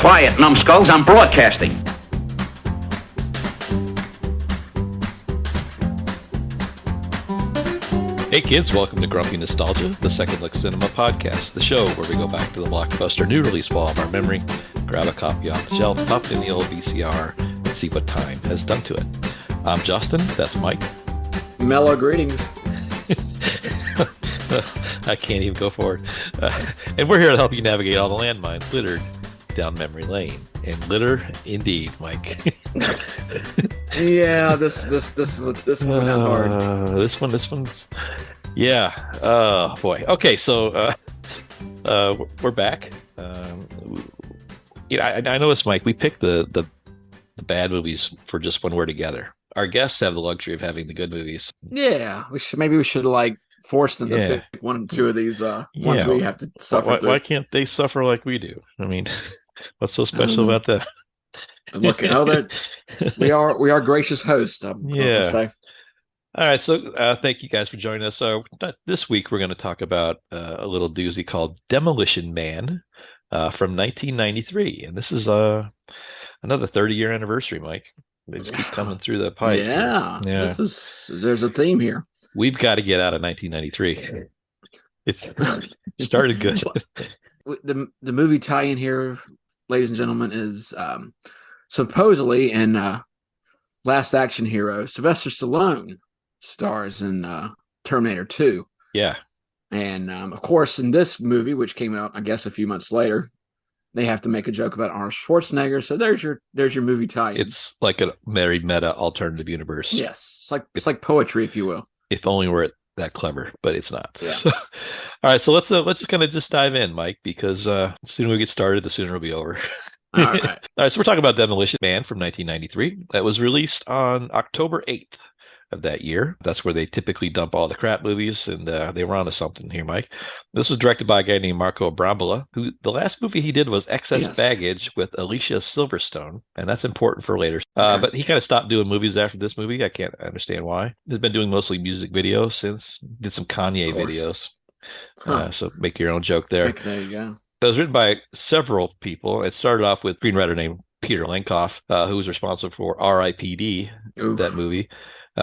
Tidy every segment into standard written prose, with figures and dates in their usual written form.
Quiet, numbskulls, I'm broadcasting. Hey kids, welcome to Grumpy Nostalgia, the Second Look Cinema podcast, the show where we go back to the blockbuster new release wall of our memory, grab a copy off the shelf, pop it in the old VCR, and see what time has done to it. I'm Justin, that's Mike. Mellow greetings. I can't even go forward. And we're here to help you navigate all the landmines littered down memory lane. And litter indeed, Mike. Yeah, this one went hard. This one's yeah. Oh boy. Okay, so we're back. I noticed, Mike, we picked the bad movies for just when we're together. Our guests have the luxury of having the good movies. Yeah, we should like force them to pick one or two of these ones we have to suffer through. Why can't they suffer like we do? I mean, what's so special about that? Look, that we are gracious hosts. Yeah. Say. All right, so thank you guys for joining us. This week we're going to talk about a little doozy called Demolition Man from 1993, and this is another 30-year anniversary, Mike. They just keep coming through the pipe. Yeah. There's a theme here. We've got to get out of 1993. It started good. The movie tie-in here, ladies and gentlemen, is supposedly in Last Action Hero. Sylvester Stallone stars in Terminator 2. Yeah. And of course, in this movie, which came out, I guess, a few months later, they have to make a joke about Arnold Schwarzenegger. So there's your movie tie-in. It's like a very meta alternative universe. Yes, it's like poetry, if you will. If only we're that clever, but it's not. Yeah. All right, so let's just kind of just dive in, Mike, because the sooner we get started, the sooner it'll be over. All right. All right, so we're talking about Demolition Man from 1993. That was released on October 8th of that year. That's where they typically dump all the crap movies, and they were onto something here, Mike. This was directed by a guy named Marco Brambola, who the last movie he did was Excess Baggage with Alicia Silverstone, and that's important for later. Okay. But he kind of stopped doing movies after this movie. I can't understand why. He's been doing mostly music videos since. Did some Kanye videos. So make your own joke there. There you go. It was written by several people. It started off with a screenwriter named Peter Lenkoff, who was responsible for R.I.P.D., that movie.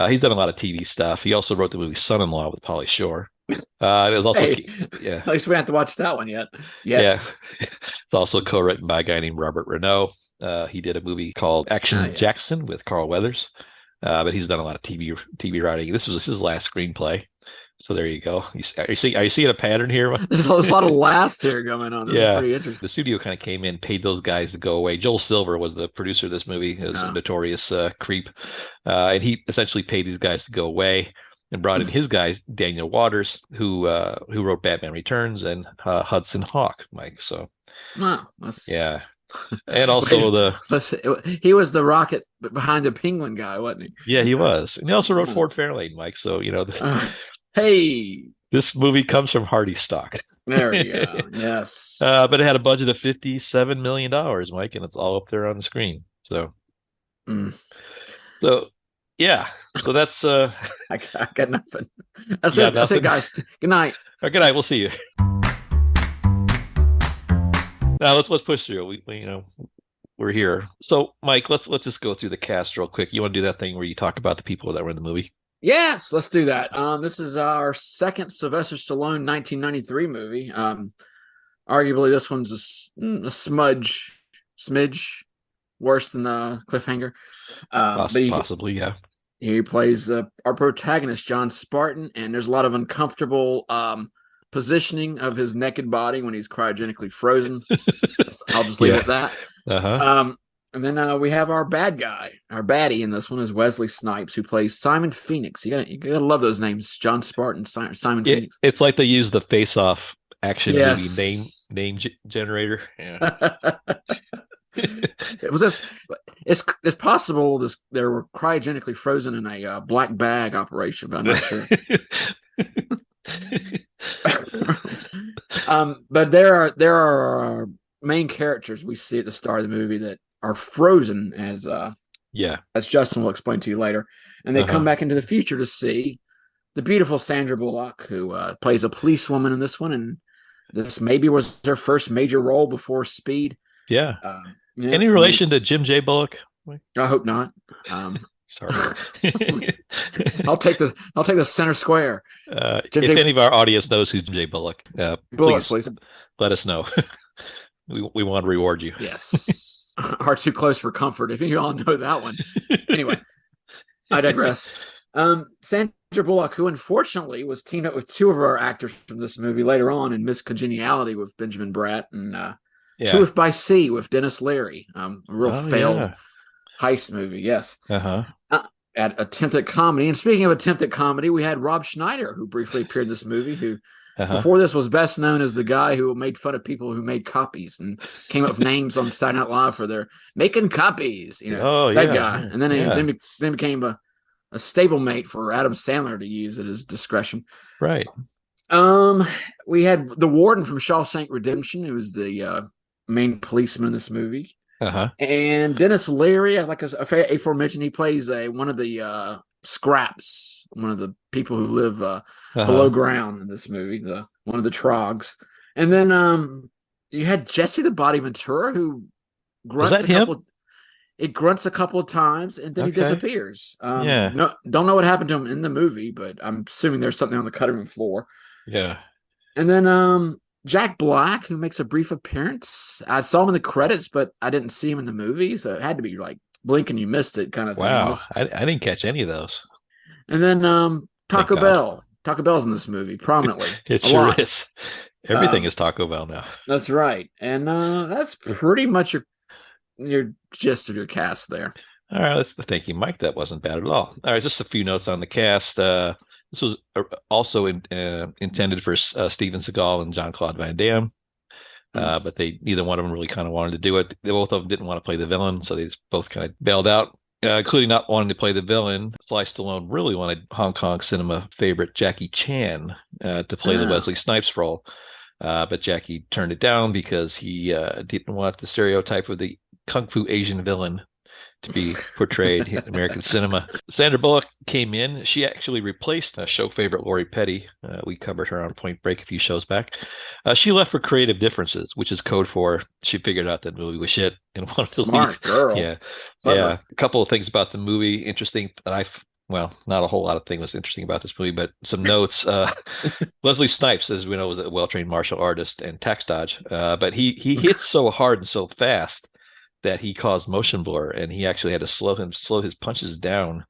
He's done a lot of TV stuff. He also wrote the movie Son-in-Law with Pauly Shore. It was also at least we don't have to watch that one yet. Yeah, it's also co-written by a guy named Robert Renault. He did a movie called Action Jackson with Carl Weathers, but he's done a lot of TV writing. This was his last screenplay. So there you go. Are you seeing a pattern here? There's a lot of last here going on. This is pretty interesting. The studio kind of came in, paid those guys to go away. Joel Silver was the producer of this movie. He was a notorious creep. And he essentially paid these guys to go away and brought in his guys, Daniel Waters, who wrote Batman Returns, and Hudson Hawk, Mike. So, yeah. And also he was the rocket behind the penguin guy, wasn't he? Yeah, he was. And he also wrote Ford Fairlane, Mike. So, hey, this movie comes from Hardy stock. There we go. Yes. But it had a budget of $57 million, Mike, and it's all up there on the screen. So, yeah. So that's I got nothing. That's it, guys. Good night. Good night. We'll see you. Now let's push through. We're here. So, Mike, let's just go through the cast real quick. You want to do that thing where you talk about the people that were in the movie? Yes, let's do that. This is our second Sylvester Stallone 1993 movie. Arguably, this one's a smidge worse than the Cliffhanger. Possibly, yeah. He plays our protagonist, John Spartan, and there's a lot of uncomfortable positioning of his naked body when he's cryogenically frozen. I'll just leave it at that. And then we have our bad guy, our baddie in this one is Wesley Snipes, who plays Simon Phoenix. You gotta love those names, John Spartan, Simon Phoenix. It's like they use the Face Off action movie name generator. Yeah. It's possible they were cryogenically frozen in a black bag operation, but I'm not sure. But there are main characters we see at the start of the movie that are frozen as Justin will explain to you later, and they come back into the future to see the beautiful Sandra Bullock, who plays a policewoman in this one, and this maybe was her first major role before Speed. Yeah. Yeah, Any relation to Jim J. Bullock? I hope not. Sorry. I'll take the center square. If any of our audience knows who Jim J. Bullock, please let us know. We want to reward you. Yes. Heart Too Close for Comfort. If you all know that one. Anyway, I digress. Sandra Bullock, who unfortunately was teamed up with two of our actors from this movie later on in Miss Congeniality with Benjamin Bratt and Two by Sea with Dennis Leary. A real failed heist movie. Yes. At Attempted Comedy. And speaking of attempted comedy, we had Rob Schneider, who briefly appeared in this movie, who before this was best known as the guy who made fun of people who made copies and came up with names on Saturday Night Live for their making copies. That guy. And then he became a stablemate for Adam Sandler to use at his discretion. Right. We had the warden from Shawshank Redemption, who was the main policeman in this movie. And Dennis Leary, like aforementioned, he plays one of the scraps, one of the people who live below ground in this movie, one of the trogs. And then you had Jesse the Body Ventura, who grunts a couple of times and then he disappears. No, don't know what happened to him in the movie, but I'm assuming there's something on the cutting room floor. Yeah. And then Jack Black, who makes a brief appearance. I saw him in the credits, but I didn't see him in the movie, so it had to be like blink and you missed it kind of thing. Wow, I didn't catch any of those. And then Taco Bell. Taco Bell's in this movie prominently. It sure is. Everything is Taco Bell now. That's right. And that's pretty much your gist of your cast there. All right, thank you, Mike. That wasn't bad at all. All right, just a few notes on the cast. This was also intended for Steven Seagal and Jean-Claude Van Damme, but neither one of them really kind of wanted to do it. Both of them didn't want to play the villain, so they just both kind of bailed out, including not wanting to play the villain. Sly Stallone really wanted Hong Kong cinema favorite Jackie Chan to play the Wesley Snipes role, but Jackie turned it down because he didn't want the stereotype of the Kung Fu Asian villain to be portrayed in American cinema. Sandra Bullock came in. She actually replaced show favorite Lori Petty. We covered her on Point Break a few shows back. She left for creative differences, which is code for she figured out that the movie was shit and wanted to leave. Smart girl. Yeah. A couple of things about the movie interesting that not a whole lot of things was interesting about this movie, but some notes. Wesley Snipes, as we know, was a well-trained martial artist and tax dodge, but he hits so hard and so fast that he caused motion blur, and he actually had to slow his punches down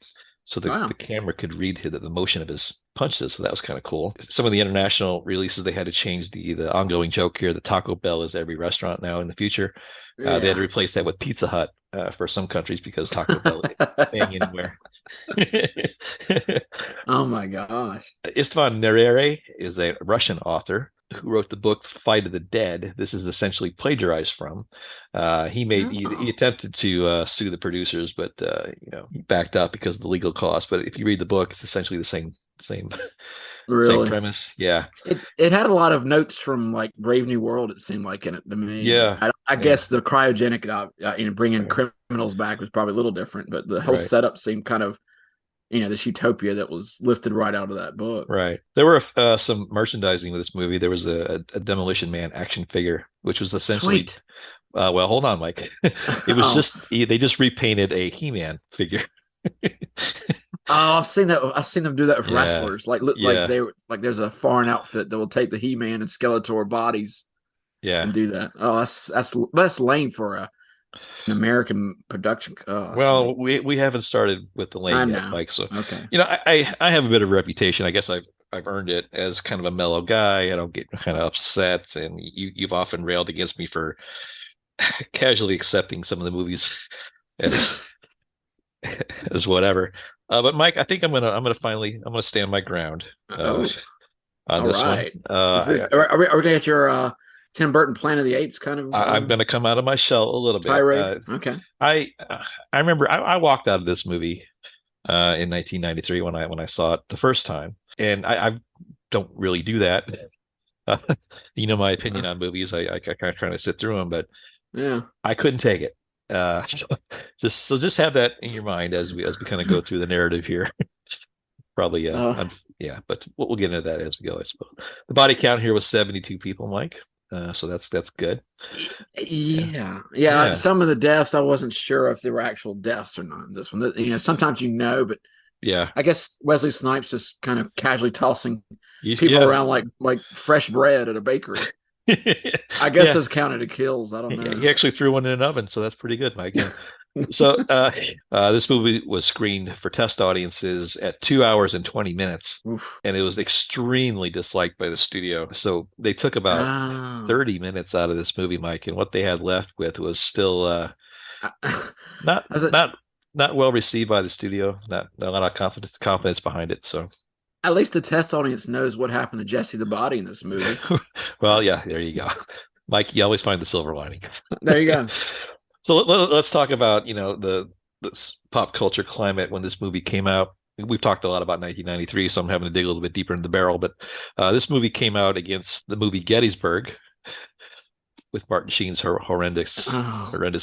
so the camera could read the motion of his punches. So that was kind of cool. Some of the international releases, they had to change the ongoing joke here. The Taco Bell is every restaurant now in the future. They had to replace that with Pizza Hut for some countries because Taco Bell isn't staying anywhere. Oh my gosh. Istvan Nerere is a Russian author who wrote the book Fight of the Dead. This is essentially plagiarized from. He attempted to sue the producers, but he backed out because of the legal costs. But if you read the book, it's essentially the same Really? Same premise. Yeah. It had a lot of notes from like Brave New World, it seemed like, in it to me. Yeah. I guess the cryogenic bringing criminals back was probably a little different, but the whole setup seemed kind of this utopia that was lifted right out of that book. Right. There were some merchandising with this movie. There was a Demolition Man action figure, which was essentially. Sweet. Well, hold on, Mike. It was they just repainted a He-Man figure. I've seen that. I've seen them do that with wrestlers. Like there's a foreign outfit that will take the He-Man and Skeletor bodies. Yeah. And do that. Oh, that's lame for an American production. Well, we haven't started with the lane yet, Mike. So okay. I have a bit of a reputation. I guess I've earned it as kind of a mellow guy. I don't get kind of upset, and you've often railed against me for casually accepting some of the movies as whatever. But Mike, I think I'm gonna stand my ground on this one. Are we gonna get your Tim Burton Planet of the Apes kind of? I'm gonna come out of my shell a little bit. Okay. I remember I walked out of this movie in 1993 when I saw it the first time, and I don't really do that. My opinion on movies. I kind of try to sit through them, but I couldn't take it. So just have that in your mind as we kind of go through the narrative here. Probably but we'll get into that as we go, I suppose. The body count here was 72 people, Mike. So that's good. Yeah. Some of the deaths, I wasn't sure if they were actual deaths or not in this one. Sometimes but yeah, I guess Wesley Snipes is kind of casually tossing people yeah. around like fresh bread at a bakery. I guess those counted as kills. I don't know. He actually threw one in an oven, so that's pretty good, Mike. Yeah. So this movie was screened for test audiences at 2 hours and 20 minutes. Oof. And it was extremely disliked by the studio. So they took about 30 minutes out of this movie, Mike, and what they had left with was still not well received by the studio. Not a lot of confidence behind it. So at least the test audience knows what happened to Jesse the Body in this movie. Well, yeah, there you go, Mike. You always find the silver lining. There you go. So let's talk about the pop culture climate when this movie came out. We've talked a lot about 1993, so I'm having to dig a little bit deeper in the barrel. But this movie came out against the movie Gettysburg with Martin Sheen's horrendous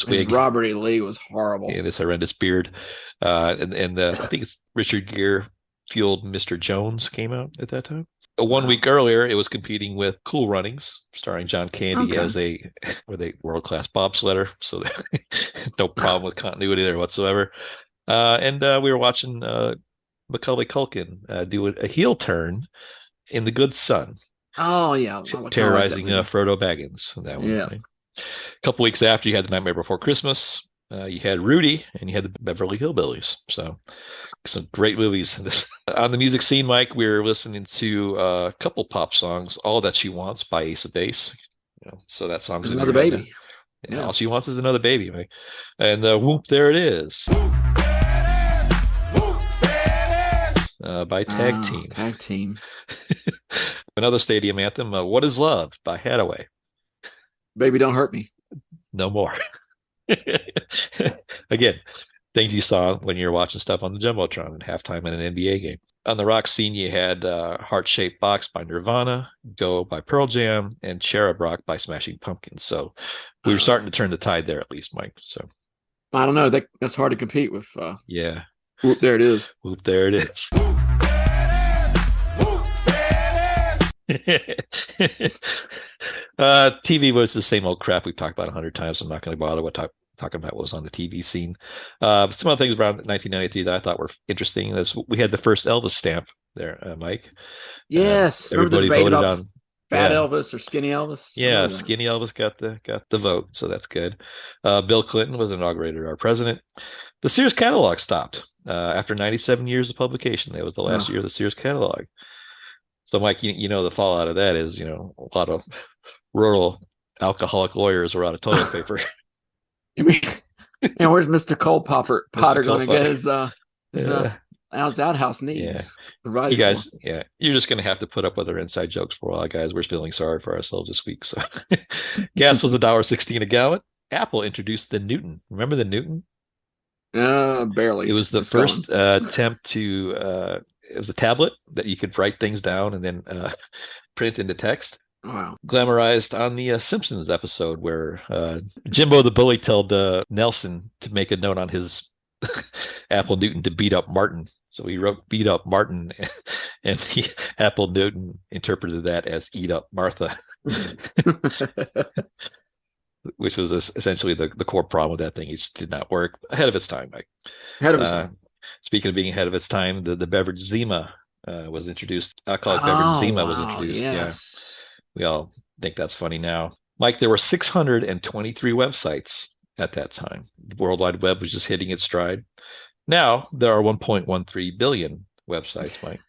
wig. Robert E. Lee was horrible. And his horrendous beard. And I think it's Richard Gere fueled Mr. Jones came out at that time. 1 week earlier, it was competing with Cool Runnings, starring John Candy as a world-class bobsledder. So no problem with continuity there whatsoever. And we were watching Macaulay Culkin do a heel turn in The Good Son. Oh, yeah. Terrorizing Frodo Baggins. That one. Yeah. Right? A couple weeks after, you had The Nightmare Before Christmas. You had Rudy, and you had the Beverly Hillbillies. So some great movies. On the music scene, Mike, we were listening to a couple pop songs. All That She Wants by Ace of Base. So that song is Another baby. Yeah. All She Wants is Another Baby, Mike. And Whoop, There It Is. By Tag Team. Tag Team. Another stadium anthem, What Is Love by Hathaway. Baby Don't Hurt Me. No more. Again, things you saw when you were watching stuff on the Jumbotron at halftime in an NBA game. On the rock scene, you had Heart-Shaped Box by Nirvana, Go by Pearl Jam, and Cherub Rock by Smashing Pumpkins. So we were starting to turn the tide there, at least, Mike. So I don't know. That's hard to compete with. Yeah. Whoop, There It Is. Whoop, There It Is. TV was the same old crap we've talked about 100 times. I'm not going to bother talking about what was on the TV scene. Some other things around 1993 that I thought were interesting is we had the first Elvis stamp there, Mike. Yes, everybody voted on Fat Elvis or Skinny Elvis. Yeah, Skinny Elvis got the vote, so that's good. Bill Clinton was inaugurated our president. The Sears catalog stopped after 97 years of publication. That was the last year of the Sears catalog. So, Mike, the fallout of that is, a lot of rural alcoholic lawyers were out of toilet paper. You mean, and where's Mr. Cole Potter going to get his outhouse needs? Yeah. You guys, you're just going to have to put up with our inside jokes for a while, guys. We're feeling sorry for ourselves this week. So, gas was $1.16 a gallon. Apple introduced the Newton. Remember the Newton? Barely. It was the first attempt to. It was a tablet that you could write things down and then print into text. Wow. Glamorized on the Simpsons episode where Jimbo the bully told Nelson to make a note on his Apple Newton to beat up Martin. So he wrote beat up Martin, and Apple Newton interpreted that as eat up Martha. Which was essentially the core problem with that thing. It did not work. Ahead of its time, Mike. Ahead of its time. Speaking of being ahead of its time, the beverage Zima was introduced. Alcoholic beverage Zima was introduced. Yes. Yeah. We all think that's funny now. Mike, there were 623 websites at that time. The World Wide Web was just hitting its stride. Now there are 1.13 billion websites, Mike.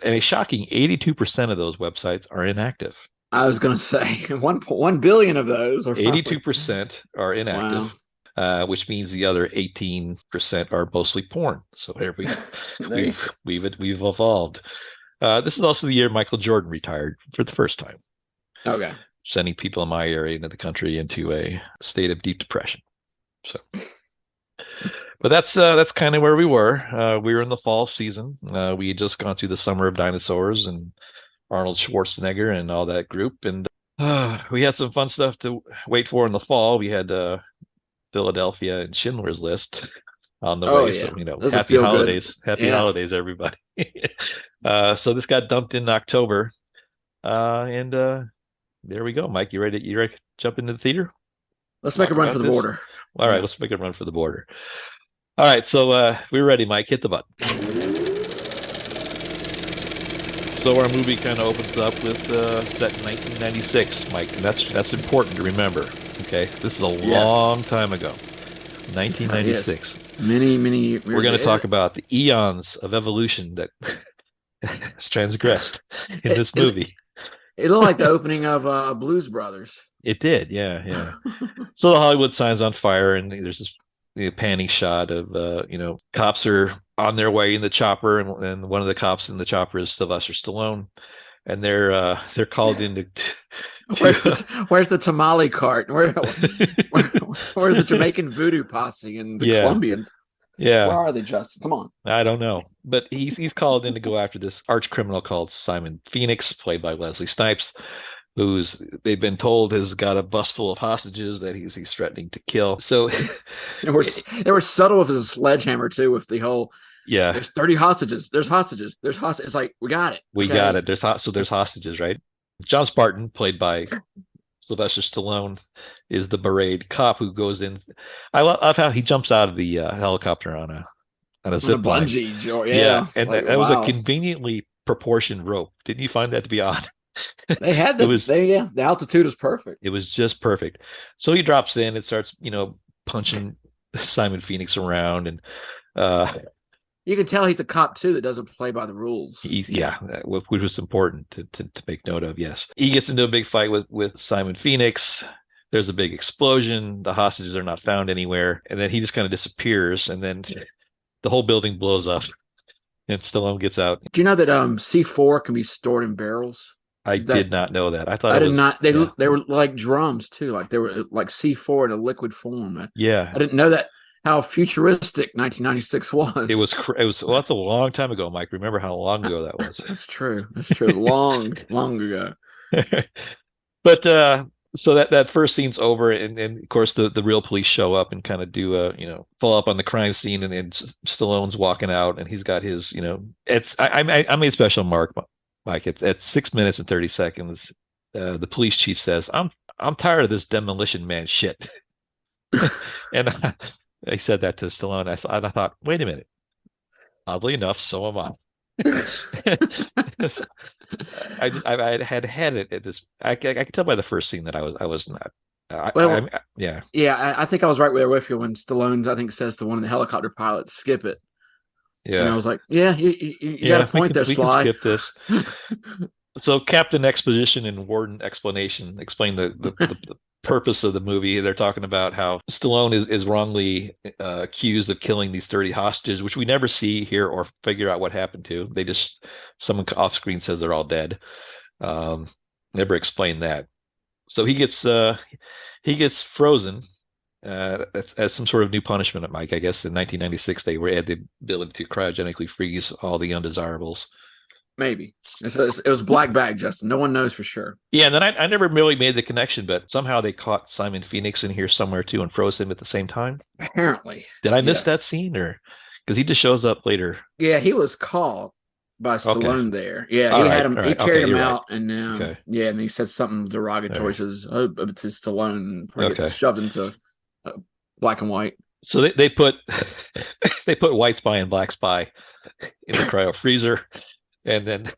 And a shocking 82% of those websites are inactive. I was going to say 1 billion of those are 82% are inactive. Wow. Which means the other 18% are mostly porn. So there we've evolved. This is also the year Michael Jordan retired for the first time. Okay. Sending people in my area into the country into a state of deep depression. So, but that's kind of where we were. We were in the fall season. We had just gone through the summer of dinosaurs and Arnold Schwarzenegger and all that group, and we had some fun stuff to wait for in the fall. We had Philadelphia and Schindler's List on the way. Yeah. So, happy holidays. Good. Happy holidays, everybody. So this got dumped in October. And there we go, Mike. You ready? You ready to jump into the theater? Let's make a run for the border. All right, let's make a run for the border. All right, so we're ready, Mike. Hit the button. So our movie kind of opens up with set in 1996, Mike, and that's important to remember. Okay, this is a long time ago, 1996. Yes. Many years. We're going to talk about the eons of evolution that is transgressed in this movie. It looked like the opening of Blues Brothers. It did, yeah. So the Hollywood sign's on fire, and there's this panning shot of cops are on their way in the chopper, and one of the cops in the chopper is Sylvester Stallone, and they're called in to where's the tamale cart? Where's the Jamaican voodoo posse and the Colombians? Yeah, where are they, Justin? Come on. I don't know, but he's called in to go after this arch criminal called Simon Phoenix, played by Leslie Snipes, who's they've been told has got a bus full of hostages that he's threatening to kill. So they were subtle with his sledgehammer too, with the whole there's 30 hostages. There's hostages. It's like we got it. We got it. There's hostages, right? John Spartan, played by Sylvester Stallone, is the beret cop who goes in. I love how he jumps out of the helicopter on a zip line. Bungee, and like, that was a conveniently proportioned rope. Didn't you find that to be odd? They had the altitude was perfect. It was just perfect. So he drops in and starts, punching Simon Phoenix around, and you can tell he's a cop too that doesn't play by the rules. Which was important to make note of. Yes, he gets into a big fight with Simon Phoenix. There's a big explosion. The hostages are not found anywhere, and then he just kind of disappears, and then the whole building blows up, and Stallone gets out. Do you know that C4 can be stored in barrels? I did not know that. I did not. They were like drums too. Like they were like C4 in a liquid form. I didn't know that. How futuristic 1996 was. It was. Well, that's a long time ago, Mike. Remember how long ago that was? That's true. Long ago. But so that first scene's over, and of course the real police show up and kind of do follow up on the crime scene, and Stallone's walking out, and he's got his I made a special mark, Mike. It's at 6 minutes and 30 seconds. The police chief says, "I'm tired of this demolition man shit," and I said that to Stallone. I thought, wait a minute. Oddly enough, so am I. I had it at this. I could tell by the first scene that I was not. I think I was right there with you when Stallone, I think, says to one of the helicopter pilots, "Skip it." Yeah, and I was like, "Yeah, you got a point there, Sly." We can skip this. So Captain Exposition and Warden Explanation explain the purpose of the movie. They're talking about how Stallone is wrongly accused of killing these 30 hostages, which we never see here or figure out what happened to. They just, someone off screen says they're all dead. Never explain that. So he gets frozen as some sort of new punishment, Mike. I guess in 1996 they had the ability to cryogenically freeze all the undesirables. Maybe. It was black bag, Justin. No one knows for sure. Yeah, and then I never really made the connection, but somehow they caught Simon Phoenix in here somewhere too and froze him at the same time. Apparently. Did I miss that scene, or because he just shows up later? Yeah, he was caught by Stallone there. Yeah, he had him. He carried him out, and and he said something derogatory to Stallone before he gets shoved into black and white. So they put White Spy and Black Spy in the cryo freezer. And then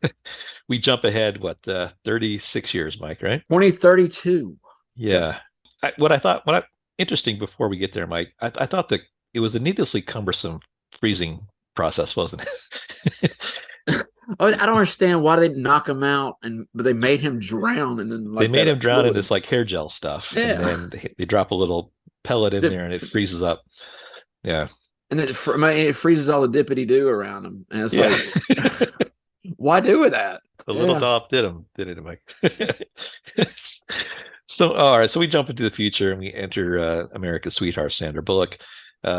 we jump ahead, 36 years, Mike, right? 2032. Yeah. Interesting before we get there, Mike, I thought that it was a needlessly cumbersome freezing process, wasn't it? I don't understand why they knock him out, but they made him drown. And then they made him drown in this like hair gel stuff. Yeah. And then they drop a little pellet in there and it freezes up. Yeah. And then it freezes all the dippity-doo around him. And it's like... Why do that? The little dollop did it, Mike. So, all right. So we jump into the future and we enter America's sweetheart, Sandra Bullock.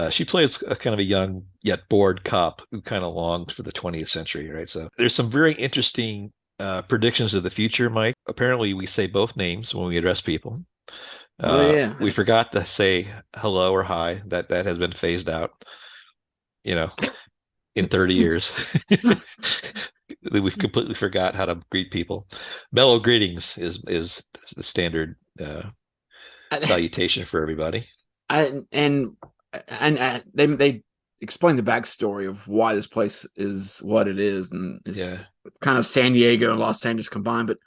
She plays a kind of a young yet bored cop who kind of longs for the 20th century, right? So there's some very interesting predictions of the future, Mike. Apparently, we say both names when we address people. We forgot to say hello or hi. That has been phased out. In 30 years. we've completely forgot how to greet people. Mellow greetings is the standard salutation for everybody. And they explain the backstory of why this place is what it is, and it's kind of San Diego and Los Angeles combined. But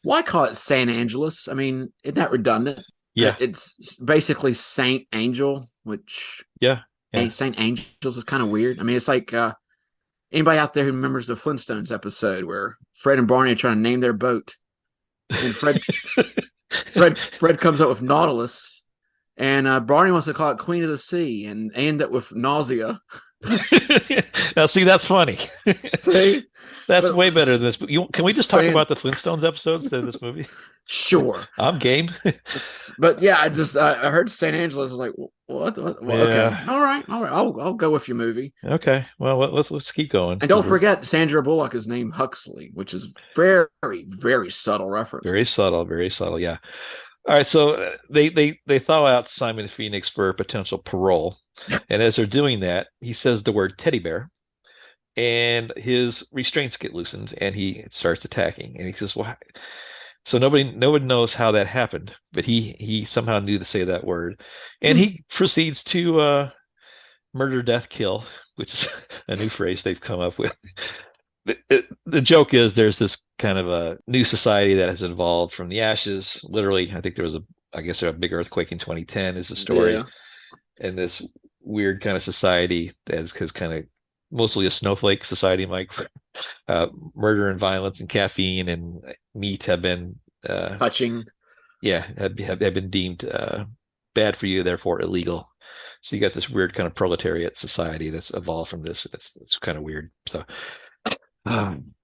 why call it San Angeles? I mean, isn't that redundant? Yeah, it's basically Saint Angel, which Saint Angels is kind of weird. I mean, it's like anybody out there who remembers the Flintstones episode where Fred and Barney are trying to name their boat, and Fred comes up with Nautilus, and Barney wants to call it Queen of the Sea, and they end up with Nausea. Now, see, that's funny. See, that's way better than this. Can we just talk about the Flintstones episodes instead of this movie? Sure, I'm game. But yeah, I heard St. Angeles. I was like, what? Okay, all right. I'll go with your movie. Okay, well, let's keep going. And don't forget, Sandra Bullock is named Huxley, which is very, very subtle reference. Very subtle. Yeah. All right, so they thaw out Simon Phoenix for potential parole, and as they're doing that, he says the word teddy bear, and his restraints get loosened, and he starts attacking. And he says, "Well," so nobody knows how that happened, but he somehow knew to say that word, and he proceeds to murder, death, kill, which is a new phrase they've come up with. The joke is there's this kind of a new society that has evolved from the ashes. Literally, I think there was a big earthquake in 2010 is the story. And this weird kind of society that is kind of mostly a snowflake society, Mike. Murder and violence and caffeine and meat have been touching. Yeah, have been deemed bad for you, therefore illegal. So you got this weird kind of proletariat society that's evolved from this. It's kind of weird.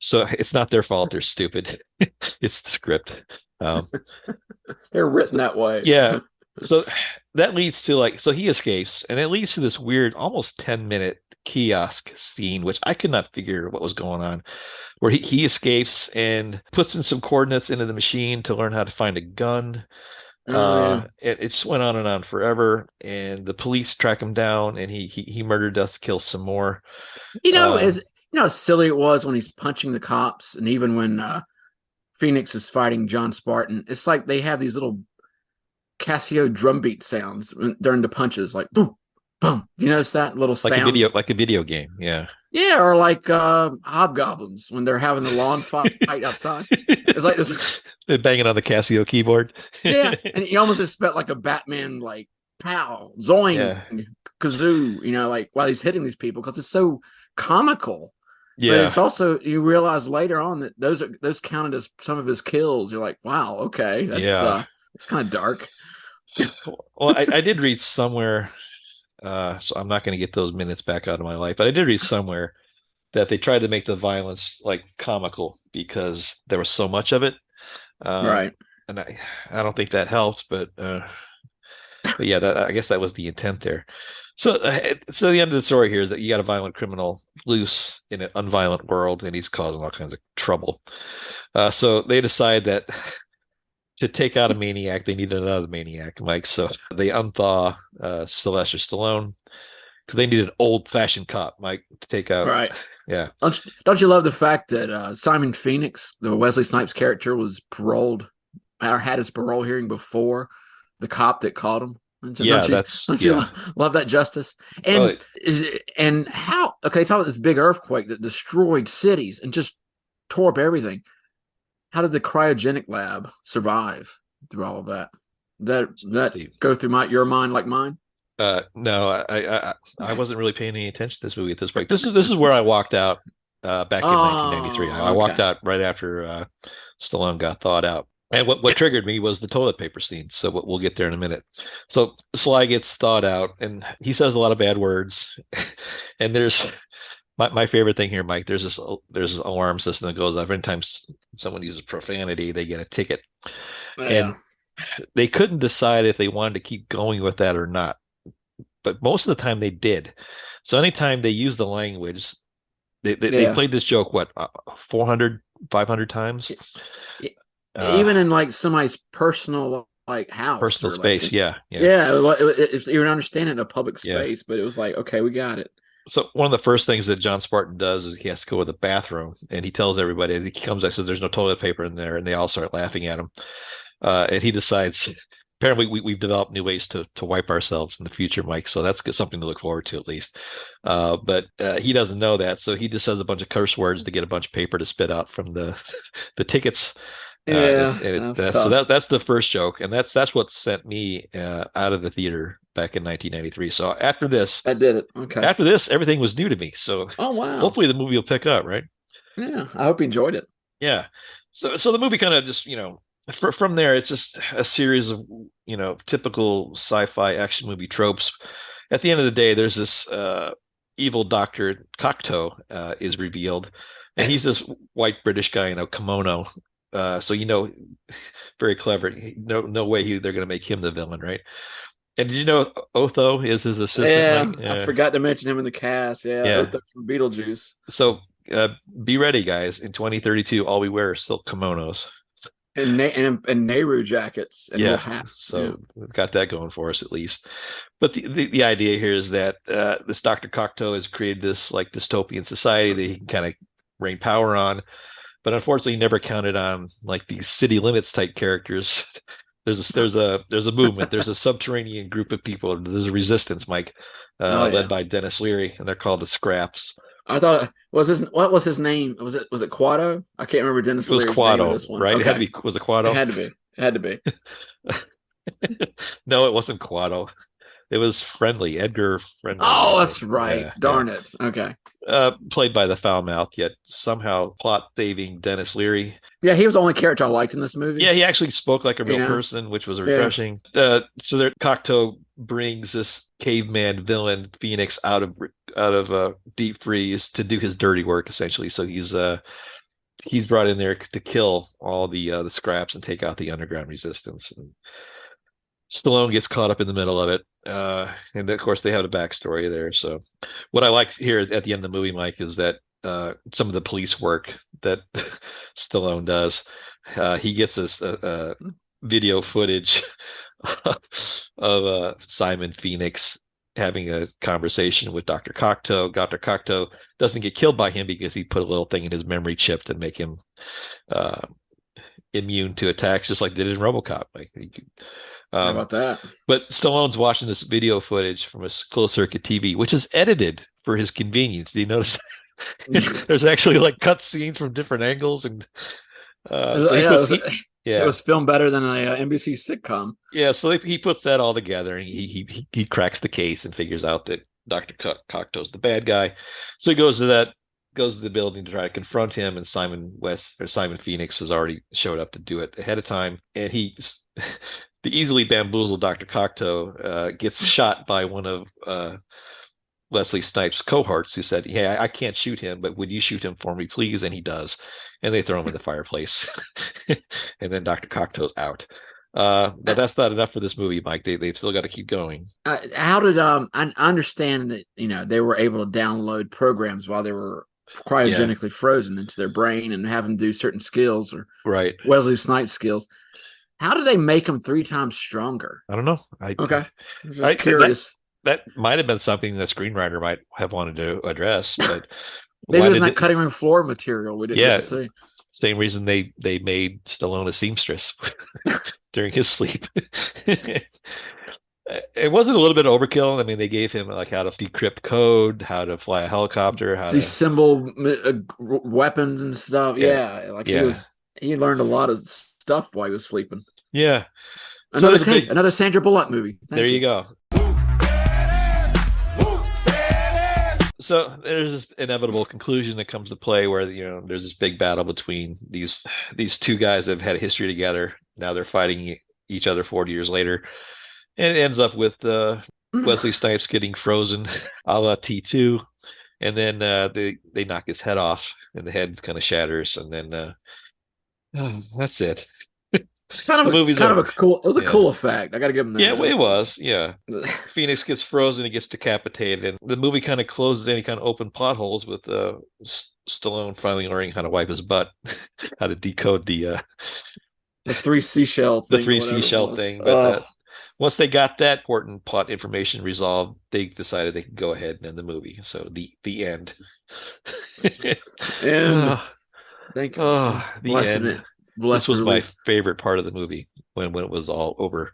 So it's not their fault. They're stupid. It's the script. They're written that way. Yeah. So that leads to so he escapes, and it leads to this weird, almost 10-minute kiosk scene, which I could not figure what was going on, where he escapes and puts in some coordinates into the machine to learn how to find a gun. It just went on and on forever, and the police track him down, and he murdered, death, kills some more. How silly it was when he's punching the cops, and even when Phoenix is fighting John Spartan, it's like they have these little Casio drumbeat sounds during the punches, like boom, boom. You notice that little sound, like a video game, yeah, or like hobgoblins when they're having the lawn fight outside. It's like this. They're banging on the Casio keyboard. Yeah, and you almost expect like a Batman, like pow, zoing, kazoo, like while he's hitting these people because it's so comical. Yeah, but it's also, you realize later on that those counted as some of his kills. You're like, wow, okay, that's it's kind of dark. Well, I did read somewhere, so I'm not going to get those minutes back out of my life, but I did read somewhere that they tried to make the violence like comical because there was so much of it. Right. And I don't think that helped, but yeah, I guess that was the intent there. So the end of the story here is that you got a violent criminal loose in an unviolent world, and he's causing all kinds of trouble. So they decide that to take out a maniac, they need another maniac, Mike. So they unthaw Sylvester Stallone because they need an old-fashioned cop, Mike, to take out. Right. Yeah. Don't you love the fact that Simon Phoenix, the Wesley Snipes character, was paroled or had his parole hearing before the cop that caught him? Don't you love that justice? And and how? Okay, talk about this big earthquake that destroyed cities and just tore up everything. How did the cryogenic lab survive through all of that? That go through your mind like mine? No, I wasn't really paying any attention to this movie at this point. This is where I walked out back in 1993. I walked out right after Stallone got thawed out. And what triggered me was the toilet paper scene. So we'll get there in a minute. So Sly gets thawed out, and he says a lot of bad words. And there's my favorite thing here, Mike. There's this alarm system that goes off every time someone uses profanity, they get a ticket. Yeah. And they couldn't decide if they wanted to keep going with that or not. But most of the time they did. So anytime they used the language, they played this joke 400, 500 times. Even in like somebody's personal house, personal space, yeah. If you would understand it in a public space, but it was like, okay, we got it. So one of the first things that John Spartan does is he has to go to the bathroom, and he tells everybody as he comes, I said, "There's no toilet paper in there," and they all start laughing at him. And he decides, apparently, we've developed new ways to wipe ourselves in the future, Mike. So that's something to look forward to at least. But he doesn't know that, so he just says a bunch of curse words to get a bunch of paper to spit out from the the tickets. So that's the first joke, and that's what sent me out of the theater back in 1993. So after this, I did it. Okay. After this, everything was new to me. So wow. Hopefully the movie will pick up, right? Yeah, I hope you enjoyed it. Yeah. So the movie kind of just from there, it's just a series of typical sci-fi action movie tropes. At the end of the day, there's this evil Dr. Cocteau is revealed, and he's this white British guy in a kimono. So very clever. No way they're going to make him the villain, right? And did you know Otho is his assistant? Yeah, I forgot to mention him in the cast. Yeah. Otho from Beetlejuice. So be ready, guys. In 2032, all we wear are still kimonos and Nehru jackets and little hats. So we've got that going for us at least. But the idea here is that this Dr. Cocteau has created this like dystopian society that he can kind of rain power on. But unfortunately, he never counted on like these city limits type characters. There's a movement. There's a subterranean group of people. There's a resistance, Mike, led by Dennis Leary, and they're called the Scraps. I thought what was his name? Was it Quado? I can't remember Dennis Leary's name. It was Quado, right? Okay. Was it Quado? It had to be. No, it wasn't Quado. It was Edgar Friendly. Oh, that's right. Yeah, Darn it. Okay. Played by the foul-mouthed yet somehow plot-saving Dennis Leary. Yeah, he was the only character I liked in this movie. Yeah, he actually spoke like a real person, which was refreshing. So Cocteau brings this caveman villain Phoenix out of deep freeze to do his dirty work, essentially. So he's brought in there to kill all the Scraps and take out the underground resistance. And Stallone gets caught up in the middle of it. And of course, they have a backstory there. So what I like here at the end of the movie, Mike, is that some of the police work that Stallone does, he gets this video footage of Simon Phoenix having a conversation with Dr. Cocteau. Dr. Cocteau doesn't get killed by him because he put a little thing in his memory chip to make him immune to attacks, just like they did in RoboCop. How about that? But Stallone's watching this video footage from a closed circuit TV, which is edited for his convenience. Do you notice? There's actually like cut scenes from different angles, and it was filmed better than a NBC sitcom. Yeah, so he puts that all together, and he cracks the case and figures out that Dr. Cocteau's the bad guy. So he goes to the building to try to confront him, and Simon Phoenix has already showed up to do it ahead of time, and the easily bamboozled Dr. Cocteau gets shot by one of Wesley Snipes' cohorts, who said, "Hey, I can't shoot him, but would you shoot him for me, please?" And he does, and they throw him in the fireplace, and then Dr. Cocteau's out. But that's not enough for this movie, Mike. They've still got to keep going. How did I understand that they were able to download programs while they were cryogenically frozen into their brain and have them do certain skills or Wesley Snipes skills. How did they make them 3 times stronger? I don't know. I'm just curious. That might have been something the screenwriter might have wanted to address, but maybe it was that cutting room floor material we didn't get to see. Same reason they made Stallone a seamstress during his sleep. It wasn't a little bit of overkill. I mean, they gave him like how to decrypt code, how to fly a helicopter, how disassemble weapons and stuff. He learned a lot of stuff while he was sleeping. Yeah. Another Sandra Bullock movie. There you go. So there's this inevitable conclusion that comes to play where there's this big battle between these 2 guys that have had a history together. Now they're fighting each other 40 years later, and it ends up with Wesley Snipes getting frozen, a la T2, and then they knock his head off, and the head kind of shatters, and then that's it. Kind of a cool. It was a cool effect. I got to give him that. Yeah, it was. Yeah, Phoenix gets frozen. He gets decapitated, and the movie kind of closes any kind of open plot holes with Stallone finally learning how to wipe his butt, how to decode the 3 seashell thing. The 3 seashell thing. But once they got that important plot information resolved, they decided they could go ahead and end the movie. So the end. And thank you. The end. This was relief. my favorite part of the movie when it was all over.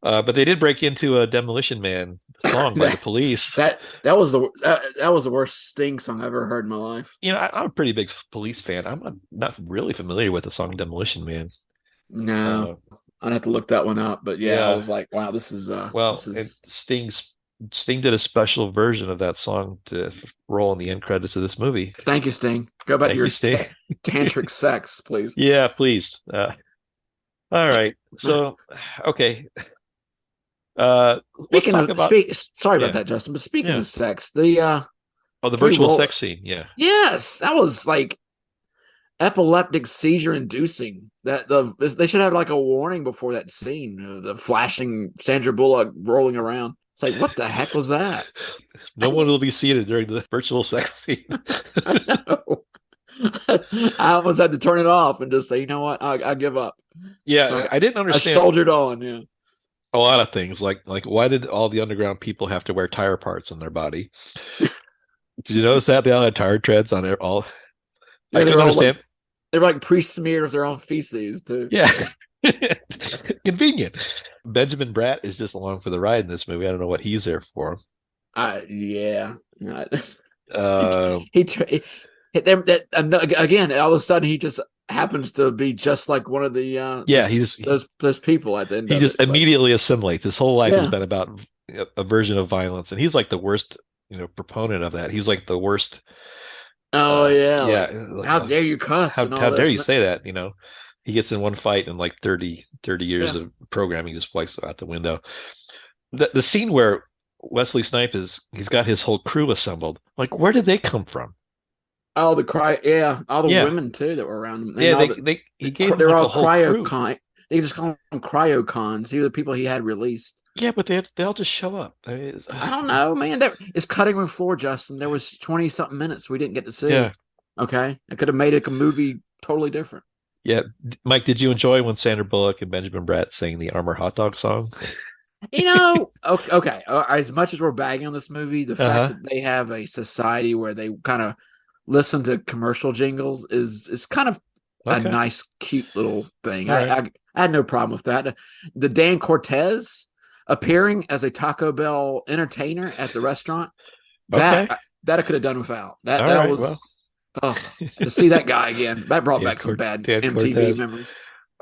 But they did break into a Demolition Man song by the Police. That was the worst Sting song I've ever heard in my life. You know, I'm a pretty big Police fan. I'm not really familiar with the song Demolition Man. No, I'd have to look that one up. But yeah, I was like, wow, this is Sting did a special version of that song to roll in the end credits of this movie. Thank you, Sting. Go back to your tantric sex, please. Yeah, please. All right. So, okay. Speaking of sorry about that, Justin. But speaking of sex, the virtual sex scene. Yeah. Yes, that was like epileptic seizure inducing. They should have like a warning before that scene. The flashing Sandra Bullock rolling around. It's like, what the heck was that? No one will be seated during the virtual sex scene. I know. I almost had to turn it off and just say, you know what, I give up. Yeah, I didn't understand. I soldiered on. Yeah. A lot of things, like why did all the underground people have to wear tire parts on their body? Did you notice that they all had tire treads on their all? Yeah, I don't understand. They were like pre-smeared with their own feces too. Yeah, convenient. Benjamin Bratt is just along for the ride in this movie. I don't know what he's there for. Yeah. Again, all of a sudden he just happens to be just like one of the those people at the end. He just immediately assimilates. His whole life has been about a version of violence, and he's like the worst, proponent of that. He's like the worst. Oh yeah, yeah. How dare you cuss? How dare you say that? He gets in one fight and like 30 years of programming just flies out the window. The scene where Wesley Snipes he's got his whole crew assembled. Like, where did they come from? Oh, all the women too that were around him. They're all cryocon. They just call them cryocons. These are the people he had released. Yeah, but they all just show up. I don't know, man. It's cutting room floor, Justin. There was 20-something minutes we didn't get to see. Yeah. Okay, I could have made a movie totally different. Yeah, Mike, did you enjoy when Sandra Bullock and Benjamin Bratt sang the Armour Hot Dog song? Okay. As much as we're bagging on this movie, the fact that they have a society where they kind of listen to commercial jingles is kind of a nice, cute little thing. I had no problem with that. The Dan Cortez appearing as a Taco Bell entertainer at the restaurant, that I could have done without. To see that guy again, that brought back some bad MTV Cortez memories.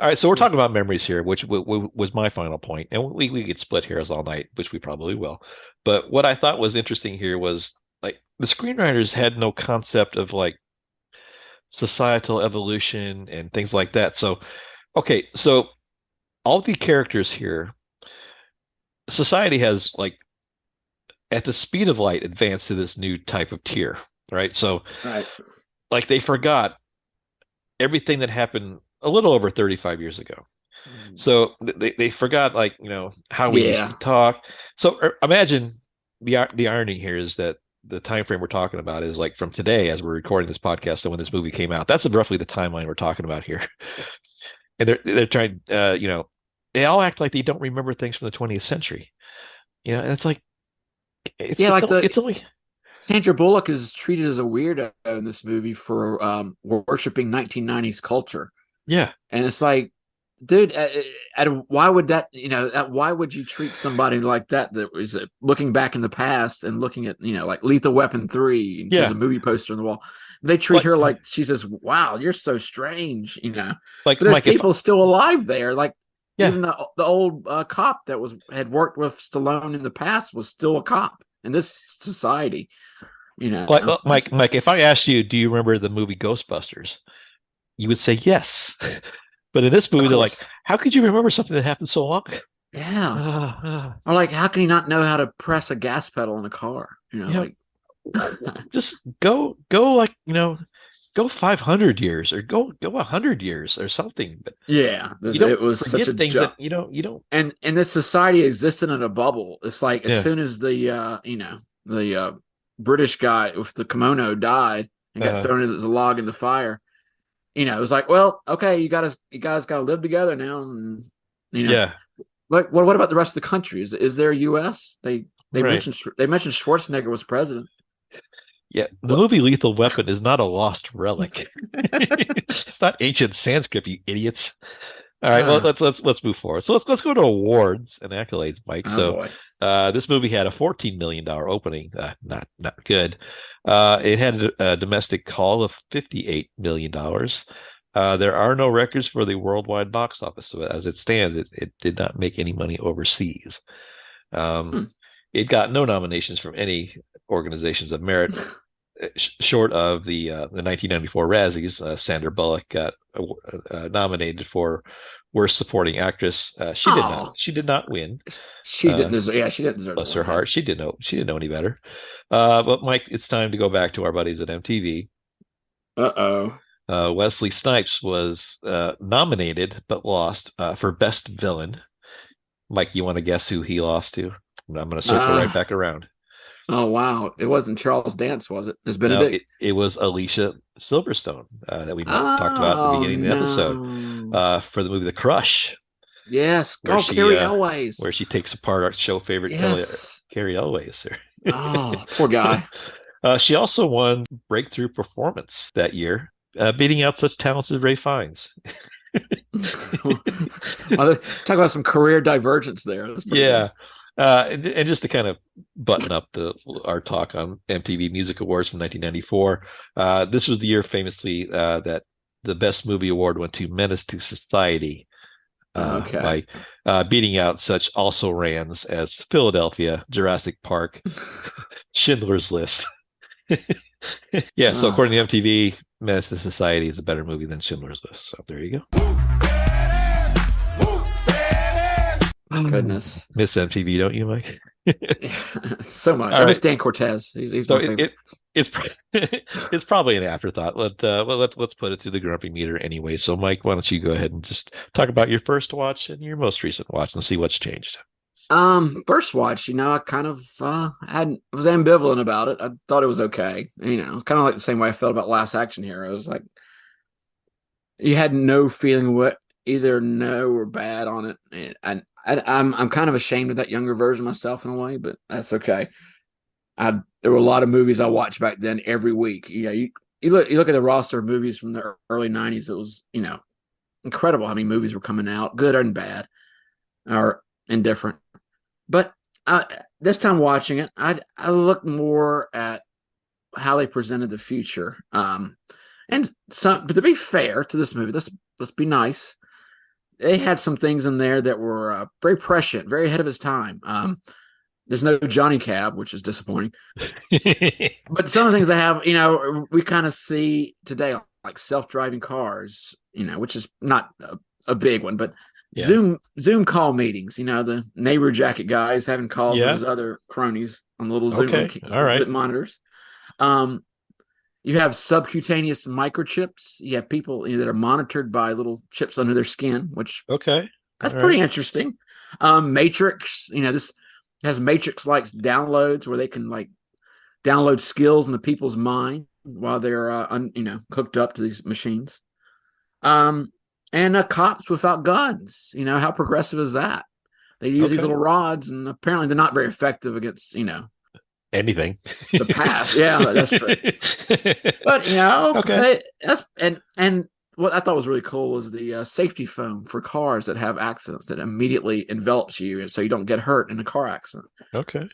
All right, so we're talking about memories here, which was my final point, and we could split hairs all night, which we probably will. But what I thought was interesting here was like the screenwriters had no concept of like societal evolution and things like that. So, so all the characters here, society has like at the speed of light advanced to this new type of tier, right? So, like they forgot everything that happened a little over 35 years ago. So they forgot like, how we used to talk. So imagine the irony here is that the time frame we're talking about is like from today as we're recording this podcast and when this movie came out. That's roughly the timeline we're talking about here. And they're trying, they all act like they don't remember things from the 20th century. And it's like, it's only Sandra Bullock is treated as a weirdo in this movie for worshiping 1990s culture. Yeah, and it's like, dude, why would that? Why would you treat somebody like that? That was looking back in the past and looking at like Lethal Weapon 3. And she has a movie poster on the wall. They treat her like she says, "Wow, you're so strange." Like, but there's Mike, people still alive there. Like even the old cop that had worked with Stallone in the past was still a cop in this society. Mike, if I asked you, do you remember the movie Ghostbusters? You would say yes. But in this movie, they're like, how could you remember something that happened so long? Yeah. Or like, how can you not know how to press a gas pedal in a car? Like just go like, go 500 years or go 100 years or something. But it was such a things that you don't. And this society existed in a bubble. It's like as soon as the British guy with the kimono died and got thrown into the log in the fire. It was like, well, okay, you guys got to live together now, and Like, what about the rest of the country? Is there a U.S.? They Right. mentioned Schwarzenegger was president. Yeah, the movie Lethal Weapon is not a lost relic. It's not ancient Sanskrit, you idiots. All right, well, let's move forward. So let's go to awards and accolades, Mike. Oh So boy. this movie had a $14 million opening, not good. It had a domestic haul of $58 million. There are no records for the worldwide box office. So as it stands, it did not make any money overseas. Hmm. It got no nominations from any organizations of merit, short of the 1994 Razzies. Sandra Bullock got nominated for Worst Supporting Actress. She did not. She did not win. She didn't deserve. Yeah, she didn't deserve. Bless her heart. She didn't know. She didn't know any better. But Mike, it's time to go back to our buddies at MTV. Wesley Snipes was nominated but lost for Best Villain. Mike, you want to guess who he lost to? I'm going to circle right back around. Oh, wow. It wasn't Charles Dance, was it? It's Benedict. No, it was Alicia Silverstone that we talked about at the beginning of the episode for the movie The Crush. Yes. Carrie Elways. Where she takes apart our show favorite Carrie Elways. Oh, poor guy. She also won Breakthrough Performance that year, beating out such talents as Ray Fiennes. Talk about some career divergence there. Yeah. And just to kind of button up our talk on MTV Music Awards from 1994, this was the year famously that the Best Movie Award went to Menace to Society, by beating out such also-rans as Philadelphia, Jurassic Park, Schindler's List. Yeah, so according to MTV, Menace to Society is a better movie than Schindler's List. So there you go. Goodness. Miss MTV, don't you, Mike? So much. I miss Dan Cortez. He's so my favorite. It's probably an afterthought. Let's put it to the grumpy meter anyway. So, Mike, why don't you go ahead and just talk about your first watch and your most recent watch and see what's changed. First watch, I kind of was ambivalent about it. I thought it was okay. Kind of like the same way I felt about Last Action Heroes. Like, you had no feeling what either no or bad on it, and I'm kind of ashamed of that younger version myself in a way, but that's okay. There were a lot of movies I watched back then every week. You look at the roster of movies from the early 90s. It was incredible how many movies were coming out, good and bad, or indifferent. But this time watching it, I looked more at how they presented the future. But to be fair to this movie, let's be nice. They had some things in there that were very prescient, very ahead of his time. There's no Johnny Cab, which is disappointing. But some of the things they have, we kind of see today, like self-driving cars, which is not a big one, but Zoom call meetings, the neighbor jacket guys having calls with his other cronies on the little Zoom monitors. You have subcutaneous microchips. You have people that are monitored by little chips under their skin, which that's pretty interesting. Matrix, this has Matrix-like downloads where they can download skills into people's mind while they're hooked up to these machines. And cops without guns. How progressive is that? They use these little rods, and apparently they're not very effective against anything. The past. Yeah, that's true. But that's and what I thought was really cool was the safety foam for cars that have accidents that immediately envelops you, so you don't get hurt in a car accident. Okay,